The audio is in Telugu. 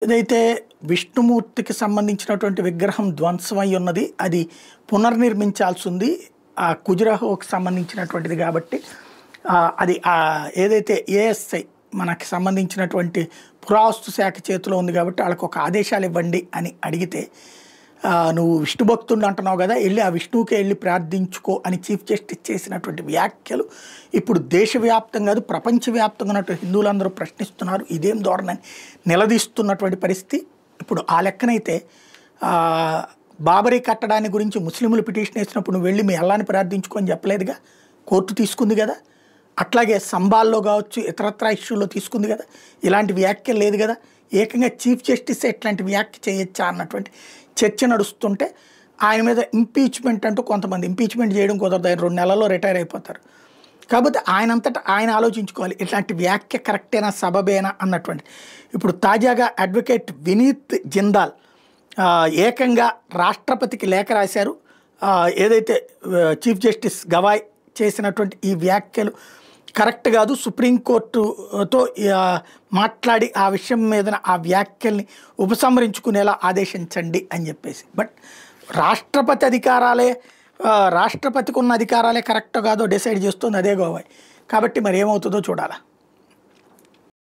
ఏదైతే విష్ణుమూర్తికి సంబంధించినటువంటి విగ్రహం ధ్వంసమై ఉన్నది. అది పునర్నిర్మించాల్సింది. ఆ ఖజురాహోకి సంబంధించినటువంటిది కాబట్టి అది ఏదైతే ఏఎస్ఐ మనకి సంబంధించినటువంటి పురావస్తు శాఖ చేతిలో ఉంది కాబట్టి వాళ్ళకి ఒక ఆదేశాలు ఇవ్వండి అని అడిగితే నువ్వు విష్ణు భక్తుడు అంటున్నావు కదా, వెళ్ళి ఆ విష్ణువుకే వెళ్ళి ప్రార్థించుకో అని చీఫ్ జస్టిస్ చేసినటువంటి వ్యాఖ్యలు ఇప్పుడు దేశవ్యాప్తంగా కాదు ప్రపంచవ్యాప్తంగా ఉన్నటువంటి హిందువులందరూ ప్రశ్నిస్తున్నారు. ఇదేం ధోరణి నిలదీస్తున్నటువంటి పరిస్థితి. ఇప్పుడు ఆ లెక్కనైతే బాబరీ కట్టడాన్ని గురించి ముస్లింలు పిటిషన్ వేసినప్పుడు నువ్వు వెళ్ళి మీ అల్లాని ప్రార్థించుకొని చెప్పలేదుగా, కోర్టు తీసుకుంది కదా. అట్లాగే సంబాల్లో కావచ్చు ఇతరత్ర ఇష్యూలో తీసుకుంది కదా, ఇలాంటి వ్యాఖ్యలు లేదు కదా. ఏకంగా చీఫ్ జస్టిస్ ఎట్లాంటి వ్యాఖ్య చేయొచ్చా అన్నటువంటి చర్చ నడుస్తుంటే ఆయన మీద ఇంపీచ్మెంట్ అంటూ కొంతమంది ఇంపీచ్మెంట్ చేయడం కుదరదు, ఆయన 2 నెలల్లో రిటైర్ అయిపోతారు. కాకపోతే ఆయనంతటా ఆయన ఆలోచించుకోవాలి ఇట్లాంటి వ్యాఖ్య కరెక్టేనా సబబేనా అన్నటువంటి. ఇప్పుడు తాజాగా అడ్వకేట్ వినీత్ జిందాల్ ఏకంగా రాష్ట్రపతికి లేఖ రాశారు. ఏదైతే చీఫ్ జస్టిస్ గవాయ్ చేసినటువంటి ఈ వ్యాఖ్యలు కరెక్ట్ కాదు, సుప్రీంకోర్టుతో మాట్లాడి ఆ విషయం మీద ఆ వ్యాఖ్యల్ని ఉపసంహరించుకునేలా ఆదేశించండి అని చెప్పేసి. బట్ రాష్ట్రపతికి ఉన్న అధికారాలే కరెక్ట్ కాదో డిసైడ్ చేస్తుంది అదే గోవాయ్. కాబట్టి మరి ఏమవుతుందో చూడాలా.